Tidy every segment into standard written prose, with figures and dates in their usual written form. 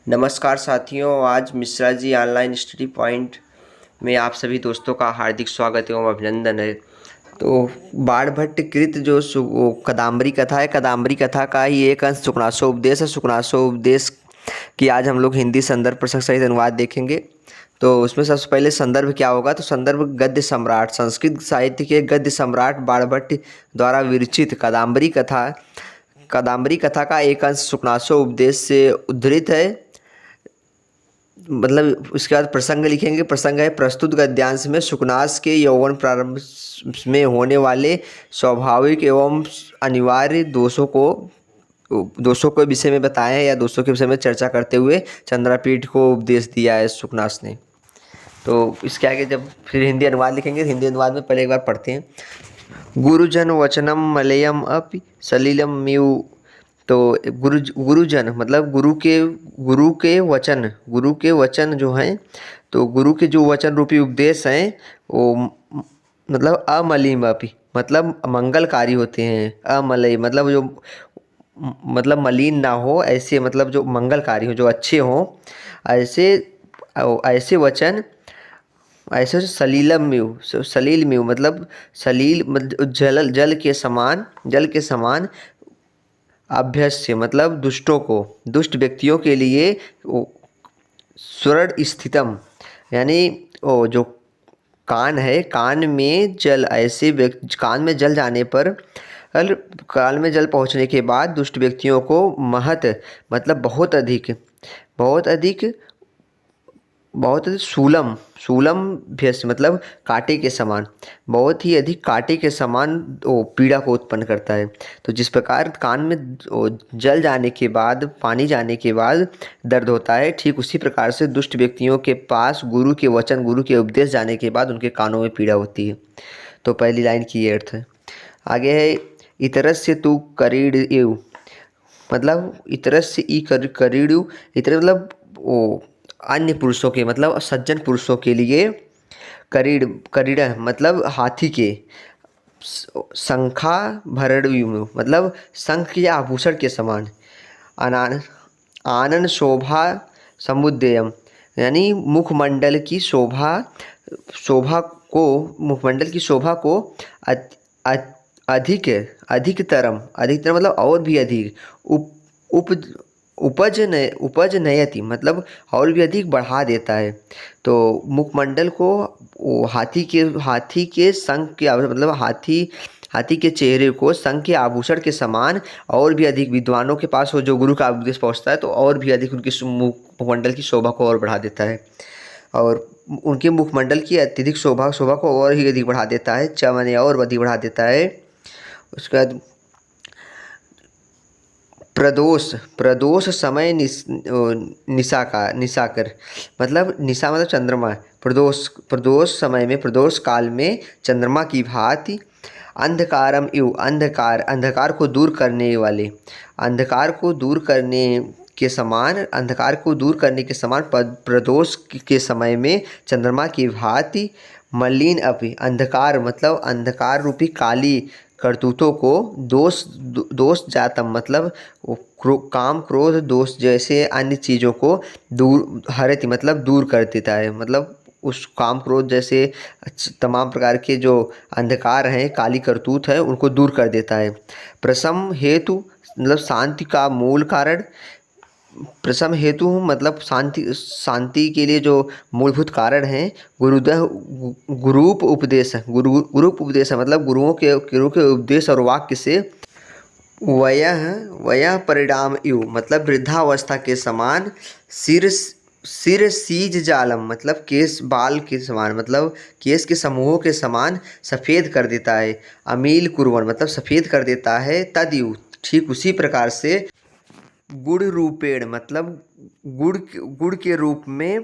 नमस्कार साथियों, आज Mishra ji online study point में आप सभी दोस्तों का हार्दिक स्वागत एवं अभिनंदन है। तो बाणभट्ट कृत जो वो कादम्बरी कथा है, कादम्बरी कथा का ही एक अंश सुकनासोपदेश है। सुकनासोपदेश की आज हम लोग हिंदी संदर्भ प्रसंग सहित अनुवाद देखेंगे। तो उसमें सबसे पहले संदर्भ क्या होगा, तो संदर्भ गद्य सम्राट, संस्कृत साहित्य के गद्य सम्राट बाणभट्ट द्वारा विरचित कादम्बरी कथा का एक अंश सुकनासोपदेश से उद्धृत है। मतलब उसके बाद प्रसंग लिखेंगे। प्रसंग है, प्रस्तुत गद्यांश में सुकनास के यौवन प्रारंभ में होने वाले स्वाभाविक एवं अनिवार्य दोषों के विषय में बताए हैं, या दोषों के विषय में चर्चा करते हुए चंद्रापीठ को उपदेश दिया है सुकनास ने। तो इसके आगे जब फिर हिंदी अनुवाद लिखेंगे, हिंदी अनुवाद में पहले एक बार पढ़ते हैं। गुरुजन वचनम मलयम अपि सलिलम म्यू। तो गुरुजन मतलब गुरु के वचन जो हैं, तो गुरु के जो वचन रूपी उपदेश हैं वो मतलब अमलिम अपि मतलब मंगलकारी होते हैं। अमलय मतलब जो मतलब मलिन ना हो, ऐसे मतलब जो मंगलकारी हो, जो अच्छे हों, ऐसे ऐसे वचन, ऐसे सलील म्यू मतलब सलील जल के समान अभ्यस्य मतलब दुष्ट व्यक्तियों के लिए सुरड स्थितम, यानी वो जो कान है, कान में जल जाने पर, कान में जल पहुंचने के बाद दुष्ट व्यक्तियों को महत मतलब बहुत अधिक शूलम भ्यस्य मतलब कांटे के समान, बहुत ही अधिक कांटे के समान वो पीड़ा को उत्पन्न करता है। तो जिस प्रकार कान में जल जाने के बाद, पानी जाने के बाद दर्द होता है, ठीक उसी प्रकार से दुष्ट व्यक्तियों के पास गुरु के वचन, गुरु के उपदेश जाने के बाद उनके कानों में पीड़ा होती है। तो पहली लाइन की ये अर्थ है। आगे है, इतरस्य तू करीड़ मतलब इतरस्य ई करीड़ु, इतर मतलब वो अन्य पुरुषों के मतलब सज्जन पुरुषों के लिए, करीड़ मतलब हाथी के, शंखा भरड़व्यूम मतलब शंख के आभूषण के समान, आनन शोभा समुद्यम यानी मुखमंडल की शोभा को अधिकतरम मतलब और भी अधिक उपज नयति मतलब और भी अधिक बढ़ा देता है। तो मुखमंडल को वो हाथी के शंख के मतलब हाथी के चेहरे को शंख के आभूषण के समान और भी अधिक विद्वानों के पास हो, जो गुरु का उपदेश पहुंचता है, तो और भी अधिक उनकी मुखमंडल की शोभा को और बढ़ा देता है, और उनके मुखमंडल की अत्यधिक शोभा को और ही अधिक बढ़ा देता है, चमन और अधिक बढ़ा देता है। उसके बाद प्रदोष समय निशाकर मतलब निशा मतलब चंद्रमा, प्रदोष समय में, प्रदोष काल में चंद्रमा की भांति, अंधकारम इव अंधकार को दूर करने वाले, अंधकार को दूर करने के समान प्रदोष के समय में चंद्रमा की भांति, मलिन अपि अंधकार मतलब अंधकार रूपी काली करतूतों को, दोष जातम मतलब काम क्रोध दोष जैसे अन्य चीज़ों को हरति मतलब दूर कर देता है, मतलब उस काम क्रोध जैसे तमाम प्रकार के जो अंधकार हैं, काली करतूत है, उनको दूर कर देता है। प्रसम हेतु मतलब शांति का मूल कारण, प्रसम हेतु मतलब शांति के लिए जो मूलभूत कारण है, गुरूप उपदेश मतलब गुरु के उपदेश और वाक्य से, वयः परिणाम इव मतलब वृद्धावस्था के समान, सिर सीज जालम मतलब केस बाल के समान मतलब केस के समूहों के समान सफ़ेद कर देता है। अमील कुर्वन मतलब सफ़ेद कर देता है। तदयु ठीक उसी प्रकार से, गुड़ रूपेण मतलब गुड़ के रूप में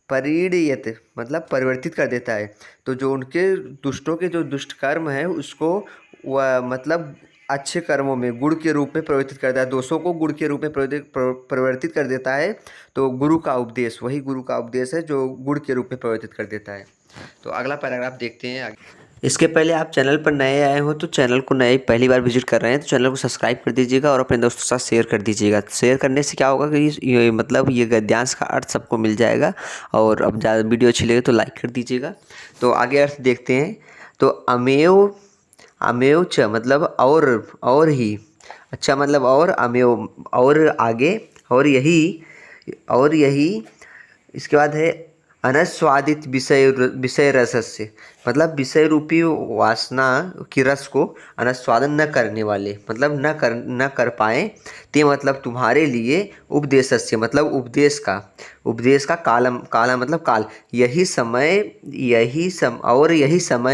परिणयत मतलब परिवर्तित कर देता है। तो जो उनके दुष्टों के जो दुष्ट कर्म है, उसको वह मतलब अच्छे कर्मों में गुड़ के रूप में परिवर्तित करता है, दोषों को गुड़ के रूप में परिवर्तित कर देता है। तो गुरु का उपदेश, वही गुरु का उपदेश है जो गुड़ के रूप में परिवर्तित कर देता है। तो अगला पैराग्राफ देखते हैं आगे। इसके पहले आप चैनल पर नए आए हो तो चैनल को नए पहली बार विजिट कर रहे हैं तो चैनल को सब्सक्राइब कर दीजिएगा और अपने दोस्तों के साथ शेयर कर दीजिएगा। शेयर करने से क्या होगा कि ये मतलब ये गद्यांश का अर्थ सबको मिल जाएगा। और अब ज़्यादा वीडियो अच्छी लगे तो लाइक कर दीजिएगा। तो आगे अर्थ देखते हैं। तो अमेव अमेव च मतलब और ही, अच्छा मतलब और, अमेव और आगे, और यही। इसके बाद है अनस्वादित विषय रसस्य, मतलब विषय रूपी वासना की रस को अनस्वादन न करने वाले, मतलब न कर पाए। ते मतलब तुम्हारे लिए उपदेशस्य मतलब उपदेश का काला मतलब काल, यही समय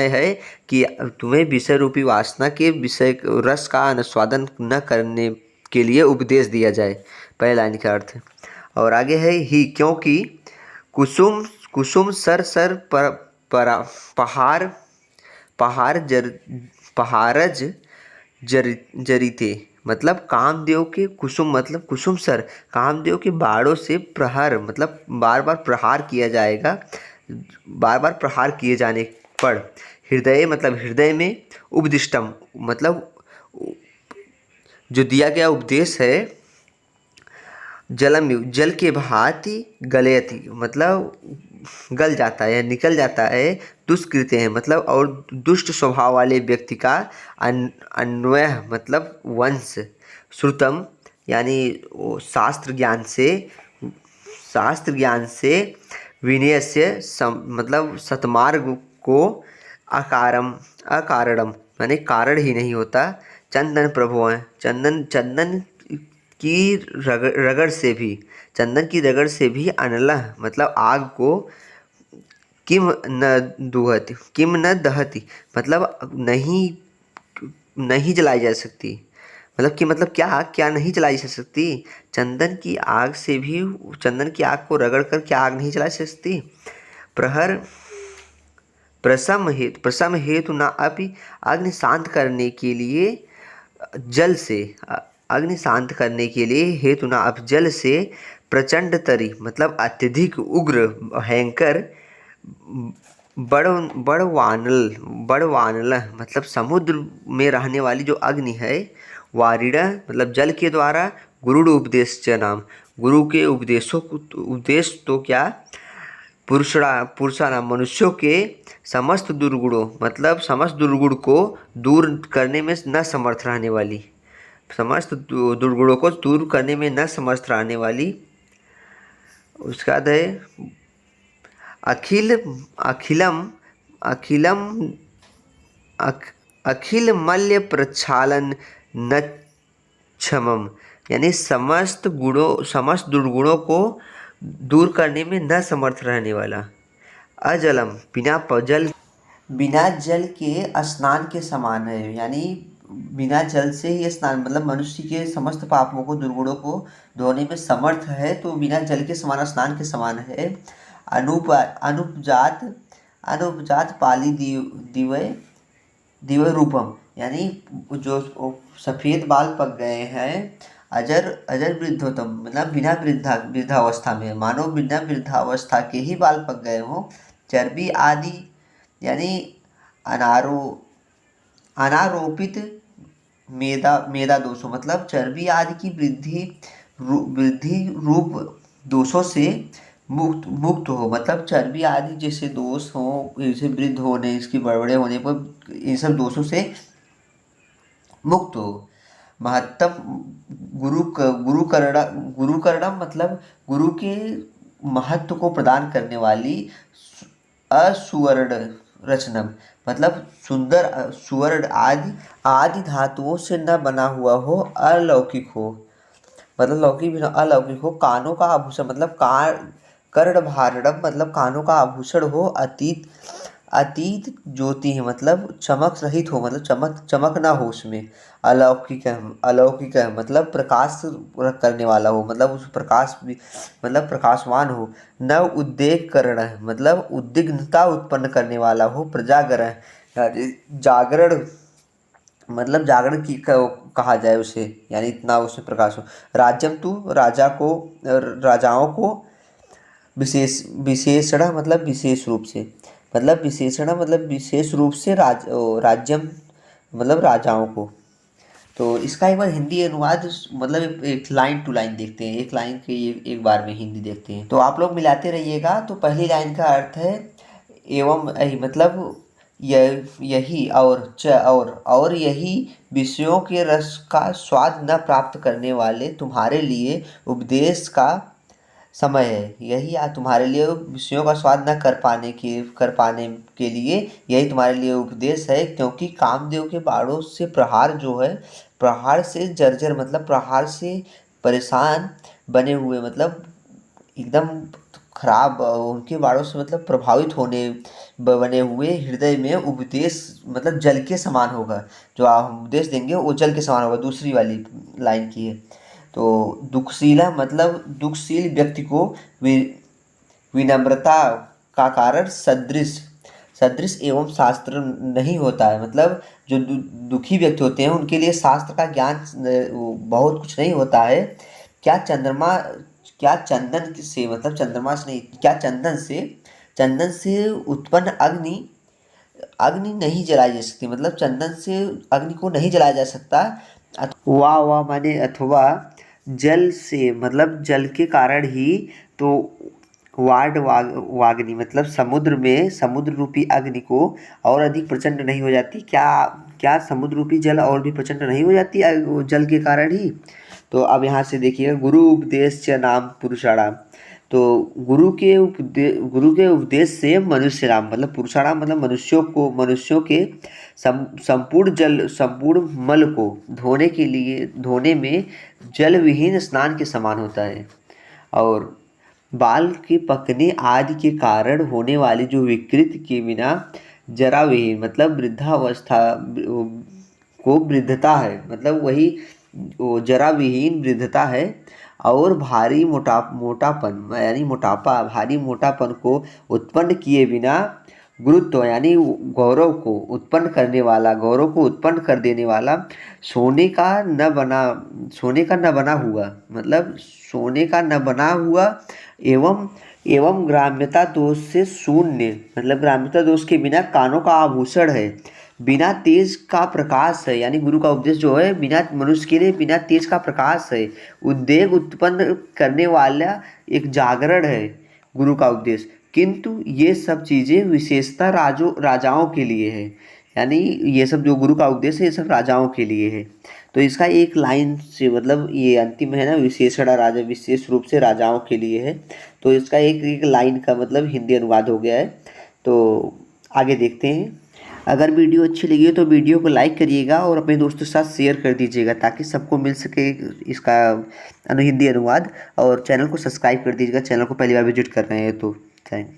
है कि तुम्हें विषय रूपी वासना के विषय रस का अनुस्वादन न करने के लिए उपदेश दिया जाए। पहले लाइन का अर्थ है। और आगे है ही, क्योंकि कुसुम कुसुम सर सर पर पहाड़ पहाड़ज जरीते, मतलब कामदेव के कुसुम मतलब कुसुम सर, कामदेव के बाणों से प्रहार मतलब बार बार प्रहार किया जाएगा, बार बार प्रहार किए जाने पर। हृदय मतलब हृदय में, उपदिष्टम मतलब जो दिया गया उपदेश है, जलम जल के भांति गलयति मतलब गल जाता है या निकल जाता है। दुष्कृत्य है मतलब और दुष्ट स्वभाव वाले व्यक्ति का अन्वय मतलब वंश। श्रुतम यानी शास्त्र ज्ञान से विनय से मतलब सतमार्ग को अकारणम यानी कारण ही नहीं होता। चंदन प्रभु है, चंदन की रगड़ से भी अनलह मतलब आग को किम न दहती मतलब नहीं जलाई जा सकती। मतलब क्या नहीं जलाई जा सकती। चंदन की आग को रगड़ कर क्या आग नहीं जलाई सकती। प्रहर प्रसम हेतु न अपि, अग्नि शांत करने के लिए जल से, अग्नि शांत करने के लिए हेतु ना अब जल से, प्रचंड तरी मतलब अत्यधिक उग्र भयंकर, बड़वानल मतलब समुद्र में रहने वाली जो अग्नि है। वारिण मतलब जल के द्वारा, गुरुड़ उपदेश च नाम गुरु के उपदेश तो क्या, पुरुषाणाम मनुष्यों के समस्त दुर्गुणों मतलब समस्त दुर्गुण को दूर करने में न समर्थ रहने वाली, समस्त दुर्गुणों को दूर करने में न समर्थ रहने वाली। उसके बाद है अखिलम अखिल मल्य प्रक्षालन न क्षमम यानी समस्त दुर्गुणों को दूर करने में न समर्थ रहने वाला। अजलम बिना जल के स्नान के समान है, यानी बिना जल से ही स्नान मतलब मनुष्य के समस्त पापों को दुर्गुणों को धोने में समर्थ है, तो बिना जल के समान स्नान के समान है। अनुपजात पाली दिव्य रूपम यानी जो सफ़ेद बाल पक गए हैं। अजर वृद्धोत्तम मतलब बिना वृद्धावस्था में, मानो बिना वृद्धावस्था के ही बाल पक गए हों। चर्बी आदि यानी अनारोपित मेदा दोषों मतलब चर्बी आदि की वृद्धि रूप दोषों से मुक्त हो, मतलब चर्बी आदि जैसे दोष हो, जैसे वृद्ध होने, इसकी बड़बड़े होने पर इन सब दोषों से मुक्त हो। महत्तम गुरु करणम मतलब गुरु के महत्व को प्रदान करने वाली। असुवर्ण रचनम मतलब सुंदर सुवर्ण आदि धातुओं से न बना हुआ हो, अलौकिक हो मतलब लौकिक भी अलौकिक हो। कानों का आभूषण मतलब कर्णभारणम मतलब कानों का आभूषण हो। अतीत ज्योति है मतलब चमक रहित हो, मतलब चमक ना हो उसमें। अलौकिक है मतलब प्रकाश करने वाला हो, मतलब उस प्रकाश भी मतलब प्रकाशवान हो। नव उद्वेग करण है मतलब उद्विग्नता उत्पन्न करने वाला हो। प्रजागरण जागरण मतलब जागरण की कहा जाए उसे, यानी इतना उसमें प्रकाश हो। राज्यम तु राजाओं को विशेषण मतलब विशेष रूप से। मतलब विशेषण मतलब विशेष रूप से राज्यम मतलब राजाओं को। तो इसका एक बार हिंदी अनुवाद मतलब एक लाइन टू लाइन देखते हैं, एक लाइन के एक बार में हिंदी देखते हैं। तो आप लोग मिलाते रहिएगा। तो पहली लाइन का अर्थ है एवं मतलब यही और यही विषयों के रस का स्वाद न प्राप्त करने वाले तुम्हारे लिए उपदेश का समय है। यही तुम्हारे लिए विषयों का स्वाद न कर पाने के लिए यही तुम्हारे लिए उपदेश है, क्योंकि कामदेव के बाणों से प्रहार जो है, प्रहार से जर्जर मतलब प्रहार से परेशान बने हुए मतलब एकदम खराब उनके बाणों से मतलब प्रभावित होने बने हुए हृदय में उपदेश मतलब जल के समान होगा। जो आप उपदेश देंगे वो जल के समान होगा, दूसरी वाली लाइन की है। तो दुखशीला मतलब दुखशील व्यक्ति को विनम्रता का कारण सदृश सदृश एवं शास्त्र नहीं होता है। मतलब जो दुखी व्यक्ति होते हैं उनके लिए शास्त्र का ज्ञान बहुत कुछ नहीं होता है। क्या चंद्रमा क्या चंदन से मतलब चंद्रमा से नहीं, क्या चंदन से उत्पन्न अग्नि अग्नि नहीं जलाई जा सकती, मतलब चंदन से अग्नि को नहीं जलाया जा सकता। वाह वाह माने अथवा जल से मतलब जल के कारण ही तो वाग्नि मतलब समुद्र रूपी अग्नि को और अधिक प्रचंड नहीं हो जाती। क्या क्या समुद्र रूपी जल और भी प्रचंड नहीं हो जाती जल के कारण ही। तो अब यहाँ से देखिए गुरु उपदेश च नाम पुरुषाणाम। तो गुरु के उपदेश से मनुष्य नाम मतलब पुरुषाणाम मतलब मनुष्यों के संपूर्ण मल को धोने में जल विहीन स्नान के समान होता है। और बाल के पकने आदि के कारण होने वाली जो विकृति के बिना जरा विहीन मतलब वृद्धावस्था को वृद्धता है, मतलब वही वो जरा विहीन वृद्धता है। और मोटापन यानी भारी मोटापन को उत्पन्न किए बिना गुरुत्व यानी गौरव को उत्पन्न कर देने वाला सोने का न बना हुआ मतलब सोने का न बना हुआ एवं ग्राम्यता दोष से शून्य मतलब ग्राम्यता दोष के बिना कानों का आभूषण है, बिना तेज का प्रकाश है। यानी गुरु का उपदेश जो है बिना मनुष्य के लिए बिना तेज का प्रकाश है, उद्वेग उत्पन्न करने वाला एक जागरण है गुरु का उपदेश। किंतु ये सब चीज़ें विशेषता राजाओं के लिए है। यानी ये सब जो गुरु का उपदेश है ये सब राजाओं के लिए है। तो इसका एक लाइन से मतलब ये अंतिम है ना, विशेषण राजा विशेष रूप से राजाओं के लिए है। तो इसका एक लाइन का मतलब हिंदी अनुवाद हो गया है। तो आगे देखते हैं। अगर वीडियो अच्छी लगी हो तो वीडियो को लाइक करिएगा और अपने दोस्तों के साथ शेयर कर दीजिएगा ताकि सबको मिल सके इसका हिंदी अनुवाद। और चैनल को सब्सक्राइब कर दीजिएगा, चैनल को पहली बार विजिट कर रहे हैं तो। थैंक